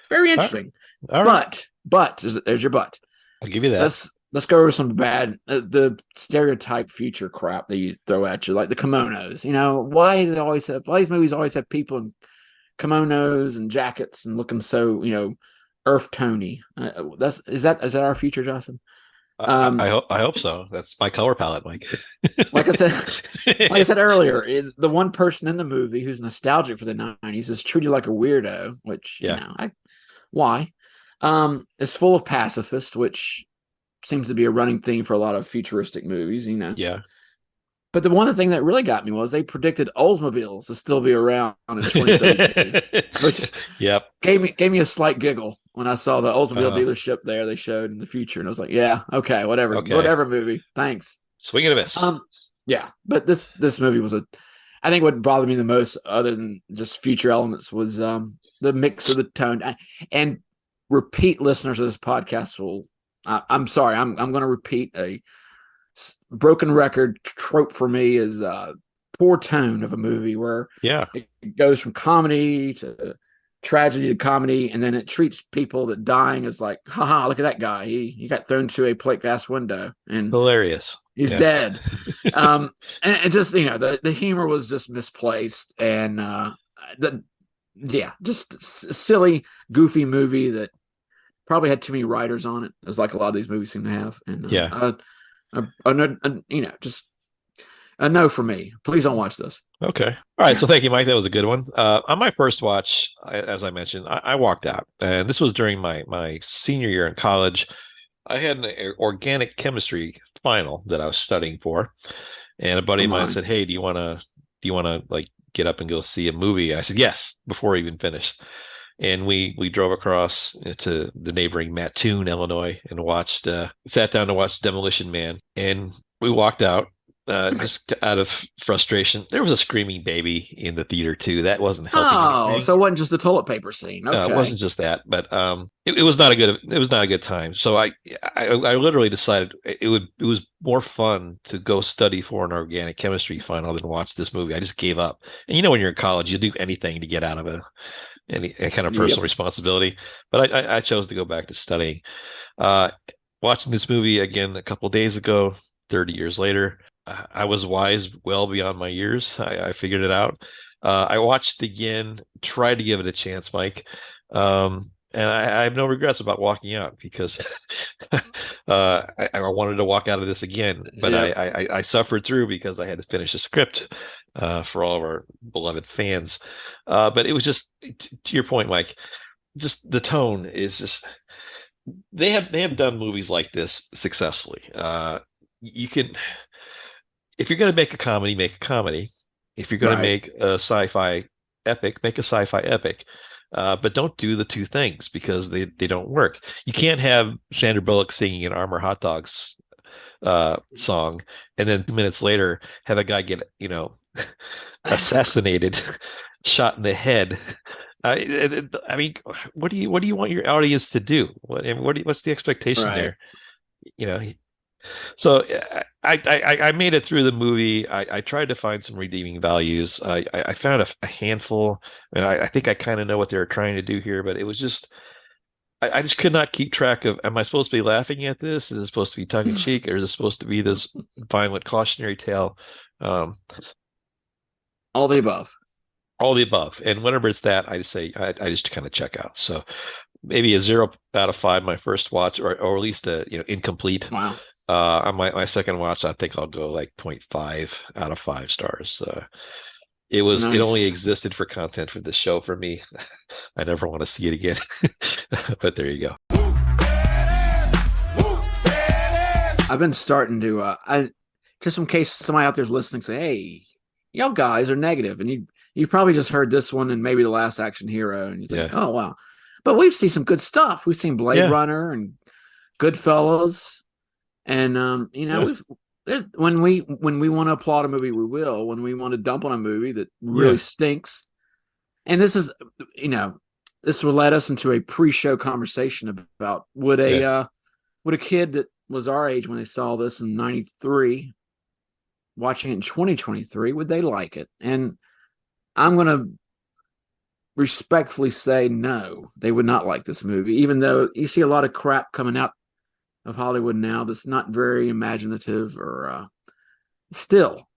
very interesting. All right. But there's your but. I'll give you that. Let's go over some bad the stereotype future crap that you throw at you, like the kimonos. Why these movies always have people in kimonos and jackets and looking so earth tony. Is that our future, Justin? I hope so. That's my color palette, Mike. like I said earlier, the one person in the movie who's nostalgic for the 90s is treated like a weirdo, which why? It's full of pacifists, which seems to be a running theme for a lot of futuristic movies. Yeah. But the one thing that really got me was they predicted Oldsmobiles to still be around in 2032, which gave me a slight giggle when I saw the Oldsmobile dealership there they showed in the future, and I was like, yeah, okay, whatever movie, thanks. Swing and a miss. Yeah, but this movie was I think what bothered me the most, other than just future elements, was the mix of the tone. And repeat listeners of this podcast will. I'm sorry. I'm going to repeat a broken record trope for me is poor tone of a movie where it goes from comedy to tragedy to comedy, and then it treats people that dying as like, haha, look at that guy. He got thrown through a plate glass window and hilarious. He's dead. And just, the humor was just misplaced, and just a silly, goofy movie that probably had too many writers on it, as like a lot of these movies seem to have. And just a no for me. Please don't watch this. Okay. All right. So thank you, Mike. That was a good one. On my first watch, as I mentioned, I walked out, and this was during my senior year in college. I had an organic chemistry final that I was studying for, and a buddy of mine said, "Hey, do you want to like get up and go see a movie?" I said, "Yes," before I even finished. And we drove across to the neighboring Mattoon, Illinois, and sat down to watch Demolition Man. And we walked out just out of frustration. There was a screaming baby in the theater too. That wasn't helping. Oh, so it wasn't just the toilet paper scene. Okay. It wasn't just that, but it was not a good time. So I literally decided it was more fun to go study for an organic chemistry final than watch this movie. I just gave up. And when you're in college, you do anything to get out of any kind of personal responsibility. But I chose to go back to studying. Watching this movie again a couple of days ago, 30 years later, I was wise well beyond my years. I figured it out. I watched it again, tried to give it a chance, Mike. And I have no regrets about walking out because I wanted to walk out of this again, but I suffered through because I had to finish a script for all of our beloved fans. But it was just, to your point, Mike, just the tone is just, they have done movies like this successfully. You can, if you're going to make a comedy, make a comedy. If you're going to make a sci-fi epic, make a sci-fi epic. But don't do the two things because they don't work. You can't have Sandra Bullock singing an Armour Hot Dogs song, and then 2 minutes later have a guy get assassinated, shot in the head. I mean, what do you want your audience to do? What's the expectation there? So I made it through the movie. I tried to find some redeeming values. I found a handful, and I think I kind of know what they were trying to do here, but it was just I just could not keep track of, am I supposed to be laughing at this? Is it supposed to be tongue in cheek, or is it supposed to be this violent cautionary tale? All the above. All the above. And whenever it's that, I just say I just kind of check out. So maybe a 0 out of 5 my first watch, or at least a incomplete. Wow. On my second watch, I think I'll go like 0.5 out of 5 stars. It only existed for content for this show for me. I never want to see it again. But there you go. I've been starting to just in case somebody out there's listening, say, hey, y'all guys are negative, and you probably just heard this one and maybe The Last Action Hero, and you think, oh wow. But we've seen some good stuff. We've seen Blade Runner and Goodfellas. And when we want to applaud a movie, we will. When we want to dump on a movie that really stinks, and this is, this will lead us into a pre-show conversation about would a kid that was our age when they saw this in '93, watching it in 2023, would they like it? And I'm going to respectfully say no, they would not like this movie, even though you see a lot of crap coming out of Hollywood now that's not very imaginative, or still,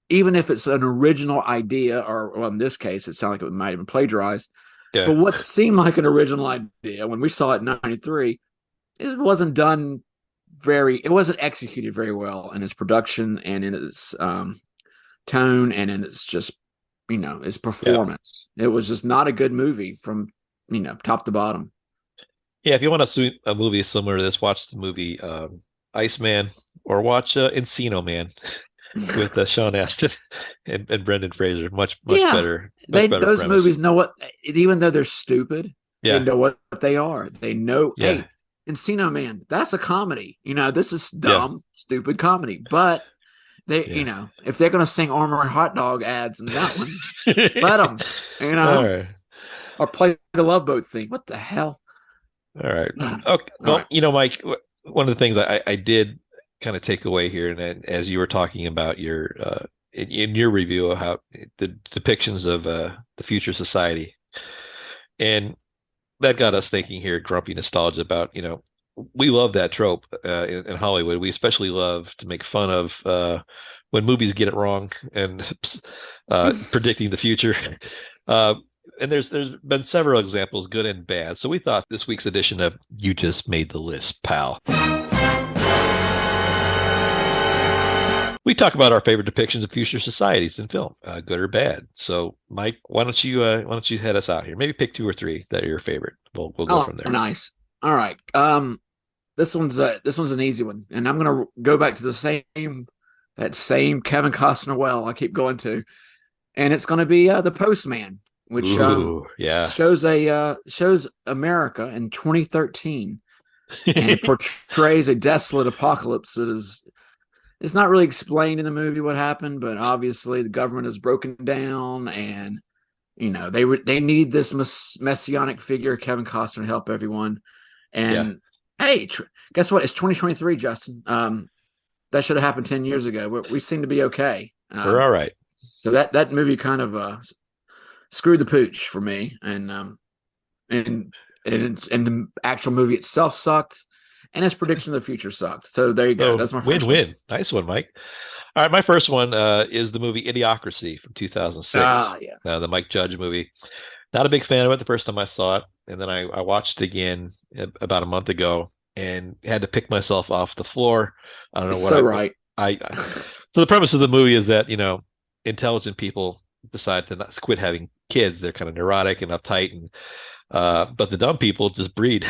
even if it's an original idea, or in this case, it sounded like it might have been plagiarized. Yeah. But what seemed like an original idea when we saw it in '93, it wasn't done it wasn't executed very well in its production and in its tone and in its just, its performance. Yeah. It was just not a good movie from, top to bottom. Yeah, if you want to see a movie similar to this, watch the movie Iceman, or watch Encino Man with Sean Astin and Brendan Fraser. Much better. Better those premise. Movies know what, even though they're stupid, they know what they are. They know, hey, Encino Man, that's a comedy. This is dumb, stupid comedy. But if they're going to sing Armory hot dog ads in that one, let them, All right. or play the Love Boat theme. What the hell? All right. Okay. Well, right. Mike, one of the things I did kind of take away here, and as you were talking about your in your review of how the depictions of the future society, and that got us thinking here, grumpy nostalgia about, we love that trope in Hollywood. We especially love to make fun of when movies get it wrong and predicting the future. And there's been several examples, good and bad. So we thought this week's edition of You Just Made the List, Pal. We talk about our favorite depictions of future societies in film, good or bad. So, Mike, why don't you head us out here? Maybe pick 2 or 3 that are your favorite. We'll go from there. Nice. All right. This one's an easy one, and I'm gonna go back to that same Kevin Costner well I keep going to, and it's gonna be The Postman, which shows America in 2013, and it portrays a desolate apocalypse that is. It's not really explained in the movie what happened, but obviously the government is broken down, and they need this messianic figure, Kevin Costner, to help everyone. And hey, guess what? It's 2023, Justin. That should have happened 10 years ago. We seem to be okay. We're all right. So that movie kind of screwed the pooch for me, and the actual movie itself sucked. And his prediction of the future sucked. So there you go. That's my first win. Nice one, Mike. All right, my first one is the movie Idiocracy from 2006. The Mike Judge movie. Not a big fan of it the first time I saw it, and then I watched it again about a month ago and had to pick myself off the floor. I don't know what. So right. So the premise of the movie is that intelligent people decide to not quit having kids. They're kind of neurotic and uptight, and but the dumb people just breed.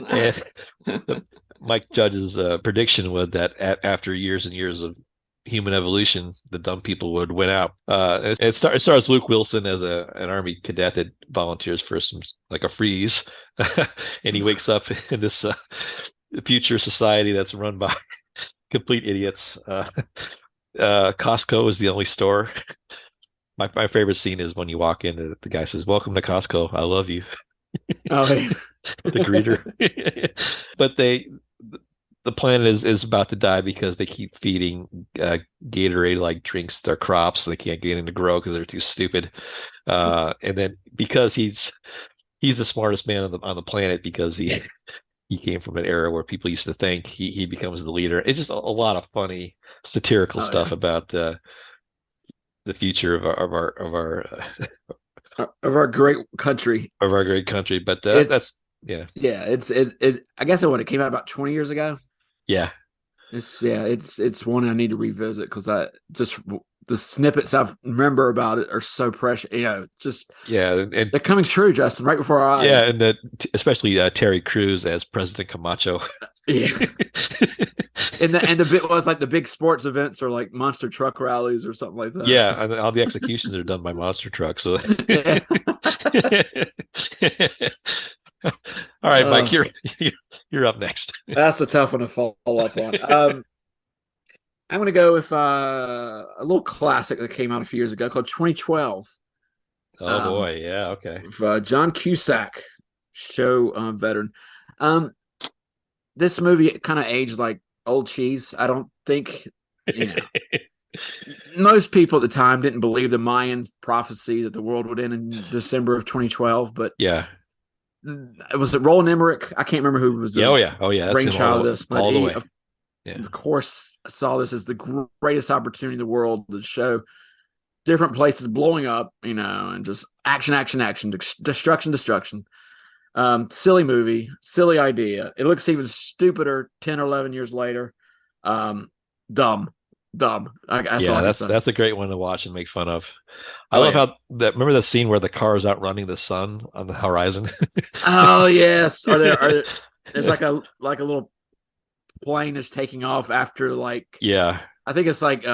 And Mike Judge's prediction was that after years and years of human evolution, the dumb people would win out. It stars Luke Wilson as an army cadet that volunteers for a freeze, and he wakes up in this future society that's run by complete idiots. Costco is the only store. My favorite scene is when you walk in, the guy says, "Welcome to Costco. I love you." Oh, yeah. The greeter. But the planet is about to die because they keep feeding Gatorade like drinks to their crops, so they can't get them to grow because they're too stupid. And then because he's the smartest man on the planet, because he came from an era where people used to think, he becomes the leader. It's just a lot of funny satirical stuff about the future of our great country. But that's it's I guess it came out about 20 years ago. Yeah. It's one I need to revisit, because I just the snippets I remember about it are so precious. And they're coming true, Justin, right before our eyes. Yeah, and especially Terry Crews as President Camacho. Yeah. And the bit was like the big sports events or like monster truck rallies or something like that. Yeah, and all the executions are done by monster trucks. So. All right, Mike, you're up next. That's a tough one to follow up on. I'm going to go with a little classic that came out a few years ago called 2012. Oh boy, yeah, okay. With John Cusack, show veteran. This movie kind of aged like old cheese. I don't think most people at the time didn't believe the Mayan prophecy that the world would end in December of 2012. But was it Roland Emmerich? I can't remember who was the brainchild of this. But all the way. Of course, I saw this as the greatest opportunity in the world to show different places blowing up, and just action, destruction. Silly movie, silly idea. It looks even stupider 10 or 11 years later. Dumb. That's a great one to watch and make fun of. I love how remember the scene where the car is outrunning the sun on the horizon? Oh yes. There's like a little plane is taking off after I think it's like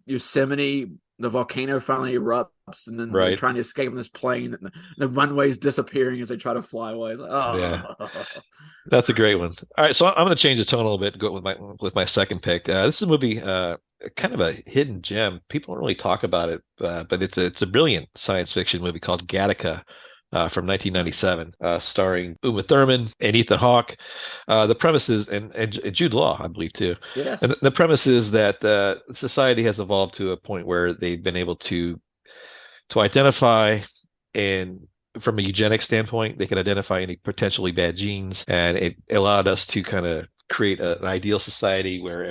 Yosemite. The volcano finally erupts, and then they're trying to escape in this plane, and the runway's disappearing as they try to fly away. It's like, that's a great one. All right, so I'm going to change the tone a little bit. Go with my second pick. This is a movie. kind of a hidden gem. People don't really talk about it, but it's a brilliant science fiction movie called Gattaca. From 1997, starring Uma Thurman and Ethan Hawke. The premise is, and Jude Law, I believe, too. Yes. And the premise is that society has evolved to a point where they've been able to identify, and from a eugenics standpoint, they can identify any potentially bad genes, and it allowed us to kind of create an ideal society where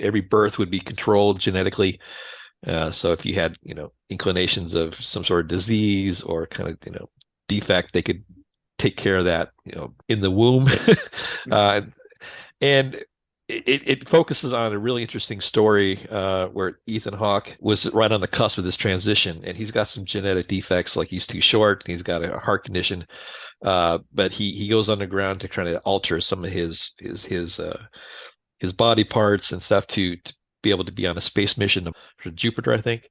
every birth would be controlled genetically. So if you had, inclinations of some sort of disease or kind of, defect, they could take care of that, in the womb. And it focuses on a really interesting story where Ethan Hawke was right on the cusp of this transition, and he's got some genetic defects, like he's too short, and he's got a heart condition. But he goes underground to try to alter some of his body parts and stuff to be able to be on a space mission for Jupiter, I think.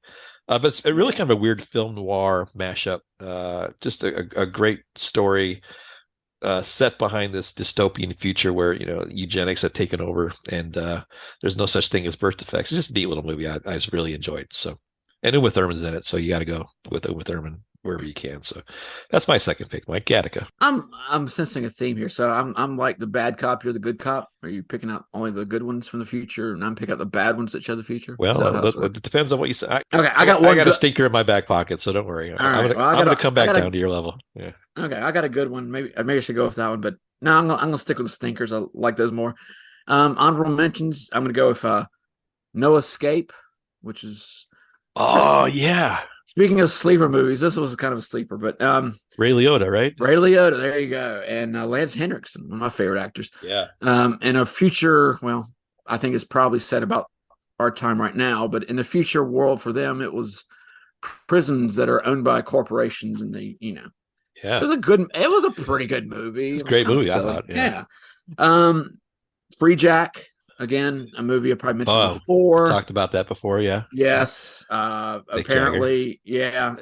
But it's really kind of a weird film noir mashup. Just a great story set behind this dystopian future where, eugenics have taken over, and there's no such thing as birth defects. It's just a neat little movie I just really enjoyed. So, and Uma Thurman's in it, so you got to go with Uma Thurman wherever you can. So that's my second pick, Mike. Gattaca. I'm sensing a theme here. So I'm like the bad cop, you're the good cop. Are you picking out only the good ones from the future, and I'm picking out the bad ones that show the future? Well, it depends on what you say. Okay, I got a stinker in my back pocket, so don't worry. I'm gonna come back down to your level. Yeah. Okay, I got a good one. Maybe I should go with that one, but no, I'm gonna stick with the stinkers. I like those more. Honorable mentions. I'm gonna go with No Escape, which is. Oh yeah. Speaking of sleeper movies, this was kind of a sleeper, but Ray Liotta, right? Ray Liotta, there you go, and Lance Henriksen, one of my favorite actors. Yeah. In a future, well, I think it's probably set about our time right now, but in the future world for them, it was prisons that are owned by corporations, and they, yeah, it was a pretty good movie. It was a great movie, silly. I thought. Yeah. Free Jack. Again, a movie I probably mentioned before. Talked about that before, yeah. Yes. Apparently, yeah.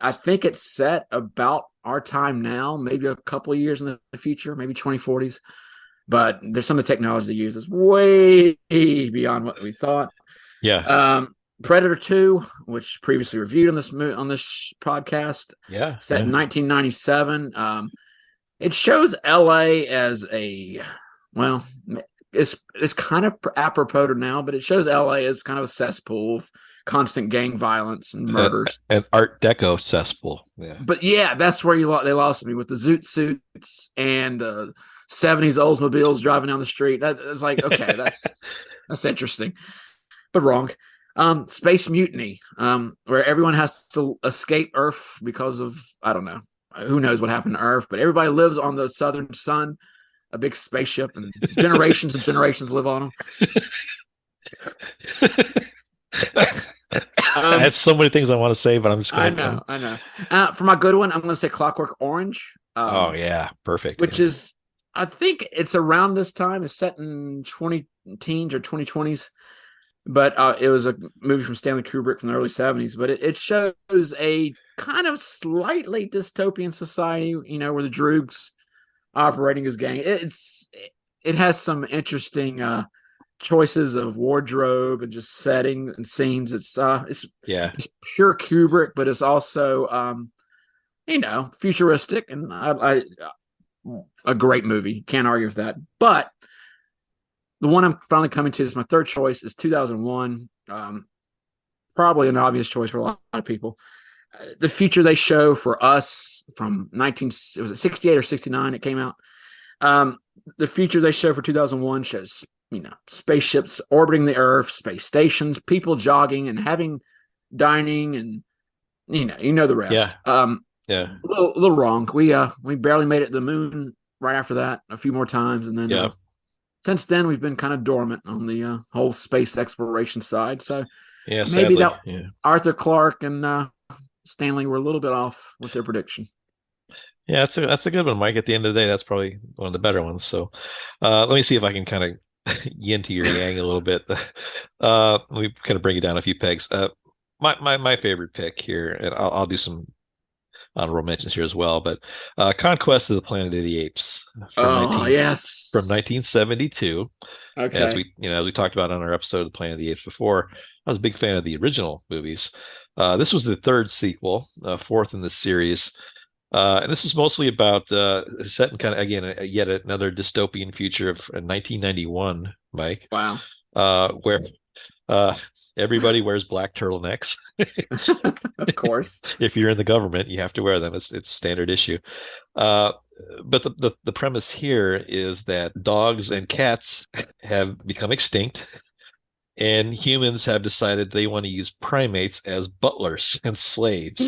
I think it's set about our time now, maybe a couple of years in the future, maybe 2040s. But there's some of the technology they use is way beyond what we thought. Yeah. Predator 2, which previously reviewed on this podcast. Yeah. Set in 1997. It shows LA as it's kind of apropos to now, but it shows LA as kind of a cesspool of constant gang violence and murders. An Art Deco cesspool. Yeah. But yeah, that's where they lost me with the zoot suits and the 70s Oldsmobiles driving down the street. It's like, okay, that's interesting, but wrong. Space Mutiny, where everyone has to escape Earth because of, I don't know, who knows what happened to Earth, but everybody lives on the southern sun. A big spaceship, and generations and generations live on them. I have so many things I want to say, but I'm just going to. I know. For my good one, I'm going to say Clockwork Orange. Oh, yeah. Perfect. Which is, I think it's around this time. It's set in 2010s or 2020s. But it was a movie from Stanley Kubrick from the early 70s. But it shows a kind of slightly dystopian society, where the Droogs operating as gang. It has some interesting choices of wardrobe and just setting and scenes. It's pure Kubrick, but it's also futuristic, and I a great movie. Can't argue with that. But the one I'm finally coming to is my third choice is 2001. Probably an obvious choice for a lot of people. The future they show for us from 68 or 69 it came out. The future they show for 2001 shows, spaceships orbiting the Earth, space stations, people jogging and having dining, and the rest. Yeah. A little wrong. We barely made it to the moon right after that, a few more times, and then since then we've been kind of dormant on the whole space exploration side. So maybe Arthur Clarke and Stanley were a little bit off with their prediction. Yeah, that's a good one, Mike. At the end of the day, that's probably one of the better ones. So let me see if I can kind of yin to your yang a little bit. Let me kind of bring it down a few pegs. My favorite pick here, and I'll do some honorable mentions here as well, but Conquest of the Planet of the Apes from 1972. Okay. As we talked about on our episode of Planet of the Apes before, I was a big fan of the original movies. This was the third sequel, fourth in the series. And this is mostly about set in kind of, again, yet another dystopian future of 1991, Mike. Wow. Where everybody wears black turtlenecks. Of course. If you're in the government, you have to wear them. It's standard issue. But the premise here is that dogs and cats have become extinct, and humans have decided they want to use primates as butlers and slaves.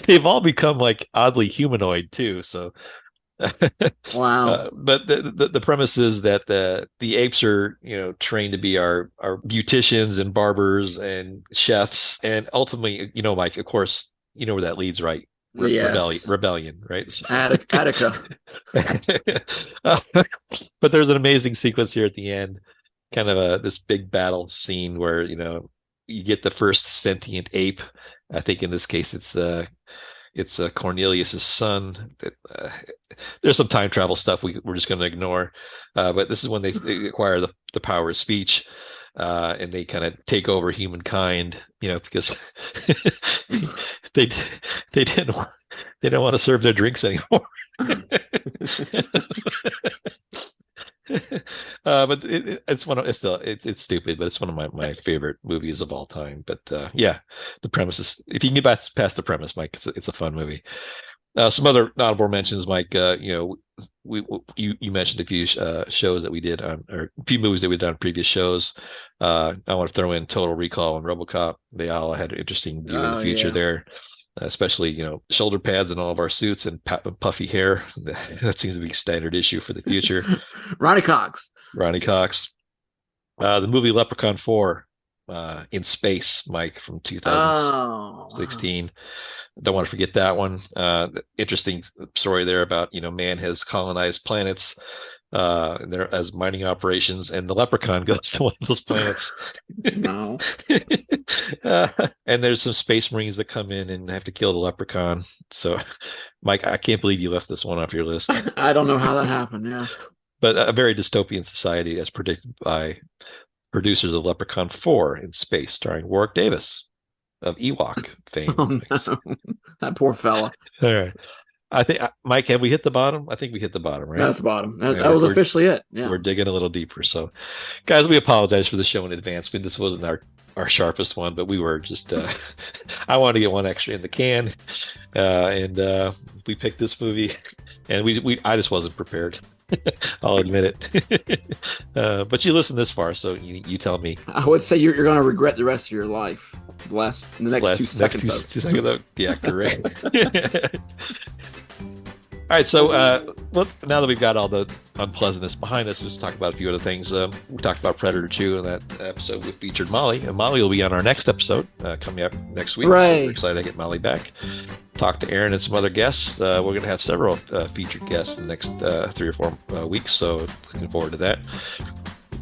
They've all become like oddly humanoid too. So, wow. But the premise is that the apes are trained to be our beauticians and barbers and chefs, and ultimately, Mike, of course, you know where that leads, right? Yes. Rebellion, right? Attica. But there's an amazing sequence here at the end, kind of this big battle scene where you get the first sentient ape. I think in this case it's Cornelius's son. There's some time travel stuff we're just going to ignore, but this is when they acquire the power of speech. And they kind of take over humankind, because they didn't want to serve their drinks anymore. But it's stupid, but it's one of my favorite movies of all time. But the premise is, if you can get past the premise, Mike, it's a fun movie. Some other notable mentions, Mike. You mentioned a few shows that we did or a few movies that we've done on previous shows. I want to throw in Total Recall and RoboCop. They all had an interesting view of the future there, especially shoulder pads in all of our suits and puffy hair. That seems to be a standard issue for the future. Ronnie Cox. The movie Leprechaun 4 in space, Mike, from 2016. Don't want to forget that one. Interesting story there about man has colonized planets there as mining operations, and the leprechaun goes to one of those planets. No. And there's some space marines that come in and have to kill the leprechaun. So, Mike, I can't believe you left this one off your list. I don't know how that happened. Yeah, but a very dystopian society, as predicted by producers of Leprechaun 4 in space, starring Warwick Davis of Ewok fame. Oh, no. That poor fella. All right. I think, Mike, have we hit the bottom? I think we hit the bottom, right? That's the bottom. That was officially it. Yeah. We're digging a little deeper. So, guys, we apologize for the show in advance. This wasn't our sharpest one, but we were just, I wanted to get one extra in the can. And we picked this movie, and I just wasn't prepared. I'll admit it. But you listened this far, so you tell me. I would say you're going to regret the rest of your life. The next 2 seconds. 2 seconds of, yeah, correct. All right, so now that we've got all the unpleasantness behind us, let's talk about a few other things. We talked about Predator 2 in that episode. We featured Molly, and Molly will be on our next episode coming up next week. Right. So we're excited to get Molly back. Talk to Aaron and some other guests. We're going to have several featured guests in the next 3 or 4 weeks, so looking forward to that.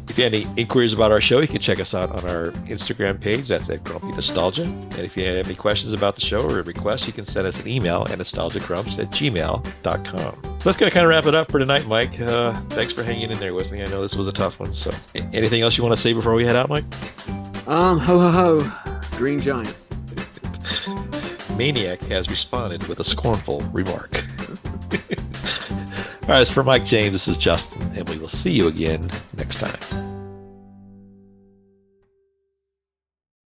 If you have any inquiries about our show, you can check us out on our Instagram page. That's at Grumpy Nostalgia. And if you have any questions about the show or requests, you can send us an email at nostalgiagrumps@gmail.com. So that's going to kind of wrap it up for tonight, Mike. Thanks for hanging in there with me. I know this was a tough one. So anything else you want to say before we head out, Mike? Ho, ho, ho. Green Giant. Maniac has responded with a scornful remark. All right, for Mike James, this is Justin, and we will see you again next time.